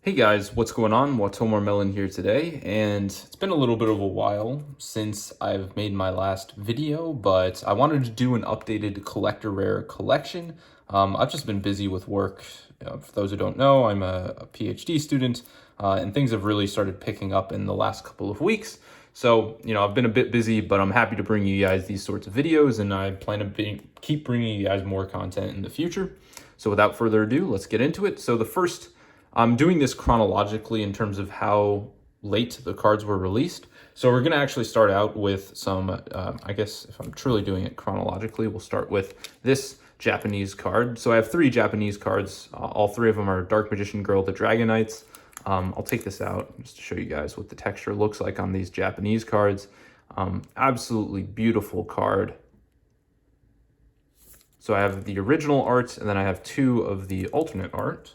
Hey guys, what's going on? Watomarmelon here today, and it's been a little bit of a while since I've made my last video, but I wanted to do an updated collector rare collection. I've just been busy with work. For those who don't know, I'm a PhD student, and things have really started picking up in the last couple of weeks. So, I've been a bit busy, but I'm happy to bring you guys these sorts of videos, and I plan to keep bringing you guys more content in the future. So without further ado, let's get into it. So I'm doing this chronologically in terms of how late the cards were released. So we're going to actually start out with some, I guess if I'm truly doing it chronologically, we'll start with this Japanese card. So I have 3 Japanese cards. All 3 of them are Dark Magician Girl, the Dragonites. I'll take this out just to show you guys what the texture looks like on these Japanese cards. Absolutely beautiful card. So I have the original art, and then I have 2 of the alternate art.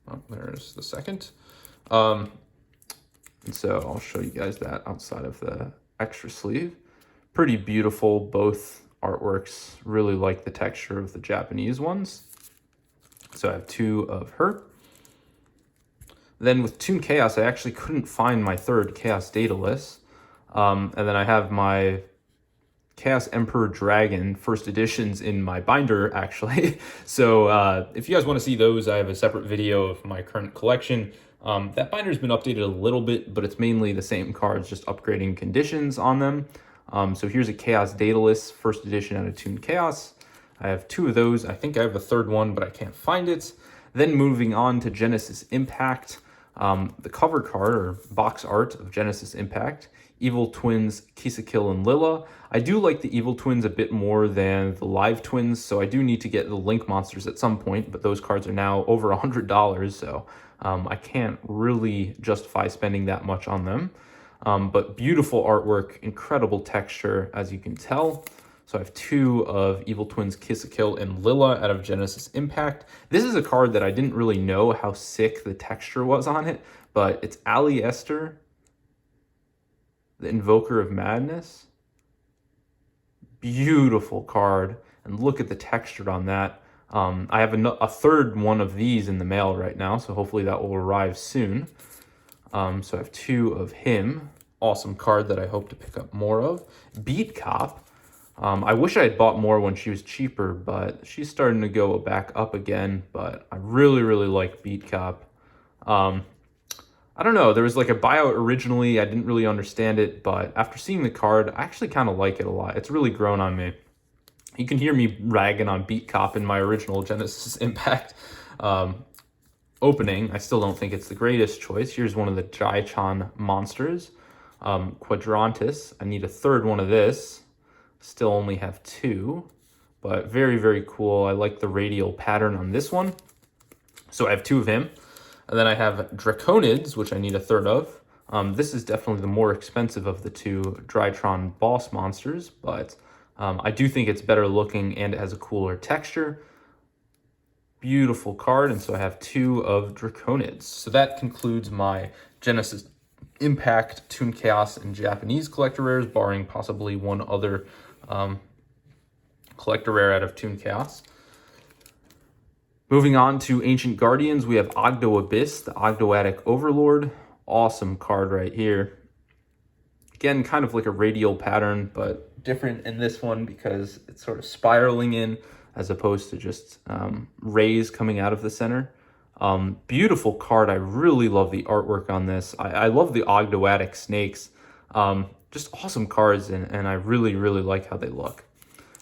Oh, there's the second. And so I'll show you guys that outside of the extra sleeve. Pretty beautiful, both artworks. Really like the texture of the Japanese ones. So I have 2 of her. Then with Toon Chaos, I actually couldn't find my 3rd Chaos Daedalus. And then I have my Chaos Emperor Dragon first editions in my binder, actually. So if you guys want to see those, I have a separate video of my current collection. That binder's been updated a little bit, but it's mainly the same cards, just upgrading conditions on them. So here's a Chaos Daedalus first edition out of Toon Chaos. I have 2 of those. I think I have a 3rd one, but I can't find it. Then moving on to Genesis Impact, the cover card or box art of Genesis Impact. Evil Twins, Kisakill, and Lilla. I do like the Evil Twins a bit more than the Live Twins, so I do need to get the Link Monsters at some point, but those cards are now over $100, so I can't really justify spending that much on them. But beautiful artwork, incredible texture, as you can tell. So I have 2 of Evil Twins, Kisakill, and Lilla out of Genesis Impact. This is a card that I didn't really know how sick the texture was on it, but it's Ali Esther, the Invoker of Madness. Beautiful card, and look at the texture on that. I have a 3rd one of these in the mail right now, so hopefully that will arrive soon. So I have 2 of him. Awesome card that I hope to pick up more of. Beat Cop. I wish I had bought more when she was cheaper, but she's starting to go back up again. But I really, really like Beat Cop. I don't know, there was like a buyout originally, I didn't really understand it, but after seeing the card, I actually kind of like it a lot. It's really grown on me. You can hear me ragging on Beat Cop in my original Genesis Impact opening. I still don't think it's the greatest choice. Here's one of the Jai-Chan monsters, Quadrantis. I need a 3rd one of this. Still only have 2, but very, very cool. I like the radial pattern on this one. So I have 2 of him. And then I have Draconids, which I need a 3rd of. This is definitely the more expensive of the 2 Drytron boss monsters, but I do think it's better looking and it has a cooler texture. Beautiful card, and so I have 2 of Draconids. So that concludes my Genesis Impact, Toon Chaos, and Japanese collector rares, barring possibly one other collector rare out of Toon Chaos. Moving on to Ancient Guardians, we have Ogdo Abyss, the Ogdoadic Overlord. Awesome card right here. Again, kind of like a radial pattern, but different in this one because it's sort of spiraling in as opposed to just rays coming out of the center. Beautiful card. I really love the artwork on this. I love the Ogdoadic snakes. Just awesome cards, and I really, really like how they look.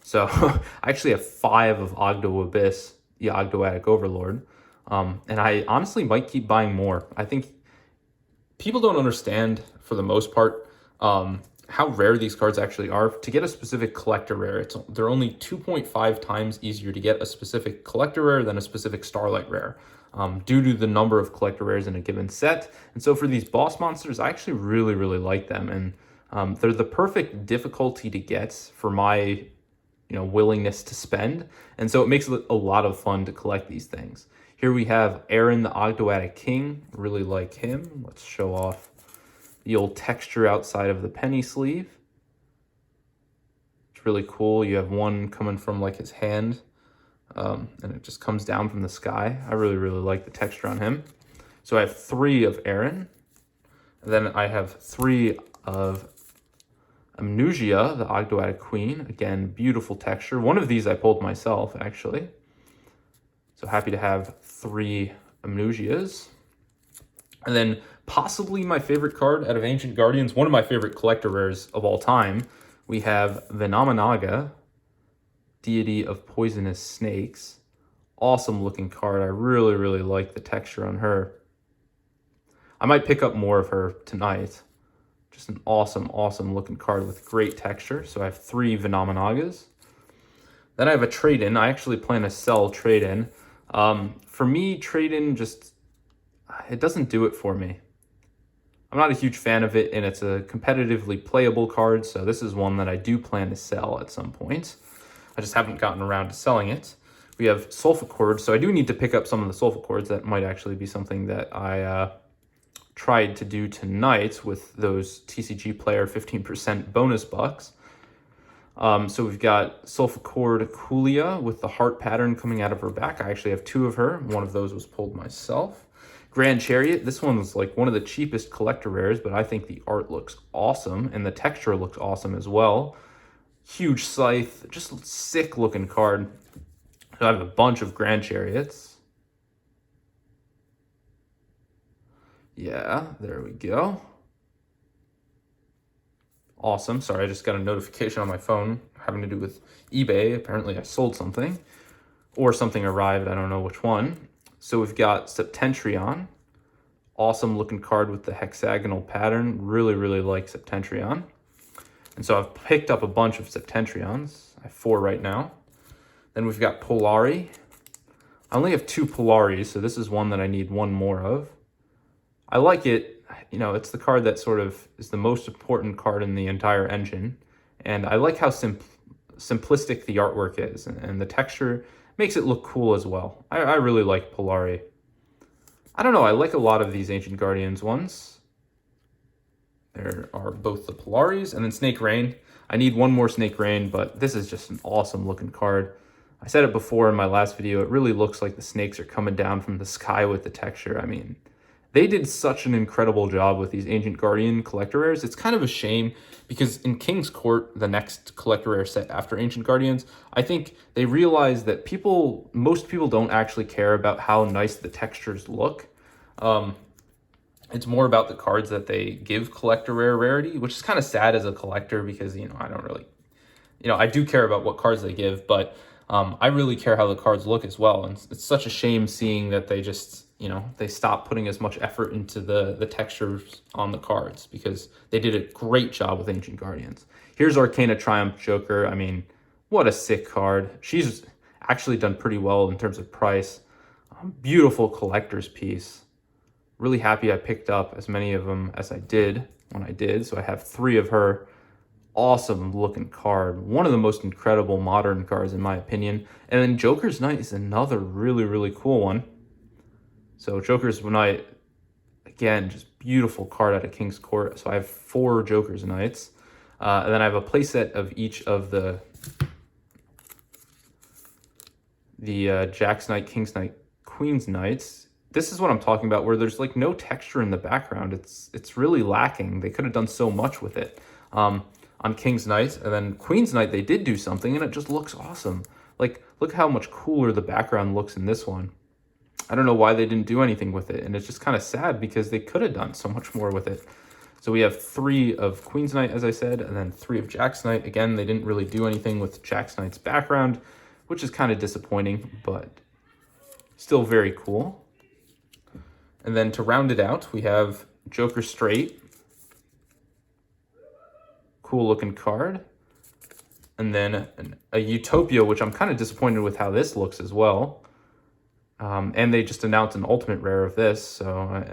So I actually have 5 of Ogdo Abyss, the Ogdoadic Overlord. And I honestly might keep buying more. I think people don't understand, for the most part, how rare these cards actually are. To get a specific collector rare, they're only 2.5 times easier to get a specific collector rare than a specific Starlight rare, due to the number of collector rares in a given set. And so for these boss monsters, I actually really, really like them. And they're the perfect difficulty to get for my willingness to spend. And so it makes it a lot of fun to collect these things. Here we have Aaron, the Ogdoadic King. Really like him. Let's show off the old texture outside of the penny sleeve. It's really cool. You have one coming from like his hand, and it just comes down from the sky. I really, really like the texture on him. So I have 3 of Aaron. And then I have 3 of Amnesia, the Ogdoadic Queen. Again, beautiful texture. One of these I pulled myself, actually. So happy to have 3 Amnesias. And then possibly my favorite card out of Ancient Guardians, one of my favorite collector rares of all time, we have Watomarmelon, Deity of Poisonous Snakes. Awesome looking card. I really, really like the texture on her. I might pick up more of her tonight. Just an awesome, awesome looking card with great texture. So I have 3 Watomarmelons. Then I have a trade-in. I actually plan to sell trade-in. For me, trade-in just, it doesn't do it for me. I'm not a huge fan of it, and it's a competitively playable card, so this is one that I do plan to sell at some point. I just haven't gotten around to selling it. We have Sulfur, so I do need to pick up some of the Sulfur. That might actually be something that I tried to do tonight with those TCG Player 15% bonus bucks. So we've got Sulfur Coolia with the heart pattern coming out of her back. I actually have 2 of her. One of those was pulled myself. Grand Chariot, this one was like one of the cheapest collector rares, but I think the art looks awesome and the texture looks awesome as well. Huge scythe, just sick looking card. So I have a bunch of Grand Chariots. Yeah, there we go. Awesome. Sorry, I just got a notification on my phone having to do with eBay. Apparently I sold something or something arrived. I don't know which one. So we've got Septentrion. Awesome looking card with the hexagonal pattern. Really, really like Septentrion. And so I've picked up a bunch of Septentrions. I have 4 right now. Then we've got Polari. I only have 2 Polaris, so this is one that I need 1 more of. I like it. You know, it's the card that sort of is the most important card in the entire engine. And I like how simplistic the artwork is, and the texture makes it look cool as well. I really like Polari. I don't know, I like a lot of these Ancient Guardians ones. There are both the Polaris and then Snake Rain. I need 1 more Snake Rain, but this is just an awesome looking card. I said it before in my last video, it really looks like the snakes are coming down from the sky with the texture. I mean, they did such an incredible job with these Ancient Guardian collector rares. It's kind of a shame because in King's Court, the next collector rare set after Ancient Guardians, I think they realized that most people don't actually care about how nice the textures look. It's more about the cards that they give collector rarity, which is kind of sad as a collector because, you know, I don't really, you know, I do care about what cards they give, but I really care how the cards look as well. And it's such a shame seeing that they just, you know, they stopped putting as much effort into the textures on the cards because they did a great job with Ancient Guardians. Here's Arcana Triumph Joker. I mean, what a sick card. She's actually done pretty well in terms of price. Beautiful collector's piece. Really happy I picked up as many of them as I did when I did. So I have 3 of her. Awesome looking card. One of the most incredible modern cards in my opinion. And then Joker's Knight is another really, really cool one. So Joker's Knight, again, just beautiful card out of King's Court. So I have 4 Joker's Knights. And then I have a playset of each of the Jack's Knight, King's Knight, Queen's Knights. This is what I'm talking about, where there's like no texture in the background. It's really lacking. They could have done so much with it on King's Knight. And then Queen's Knight, they did do something, and it just looks awesome. Like, look how much cooler the background looks in this one. I don't know why they didn't do anything with it, and it's just kind of sad because they could have done so much more with it. So we have 3 of Queen's Knight, as I said, and then 3 of Jack's Knight. Again, they didn't really do anything with Jack's Knight's background, which is kind of disappointing, but still very cool. And then to round it out, we have Joker Straight. Cool looking card. And then a Utopia, which I'm kind of disappointed with how this looks as well. And they just announced an ultimate rare of this, so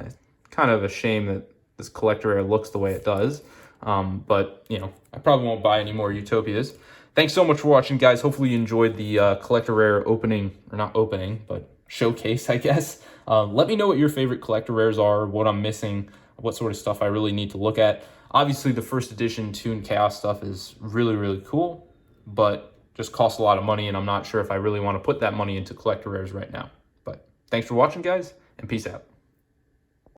kind of a shame that this collector rare looks the way it does. But, you know, I probably won't buy any more Utopias. Thanks so much for watching, guys. Hopefully you enjoyed the collector rare opening, or not opening, but showcase, I guess. Let me know what your favorite collector rares are, what I'm missing, what sort of stuff I really need to look at. Obviously, the first edition Toon Chaos stuff is really, really cool, but just costs a lot of money, and I'm not sure if I really want to put that money into collector rares right now. But thanks for watching, guys, and peace out.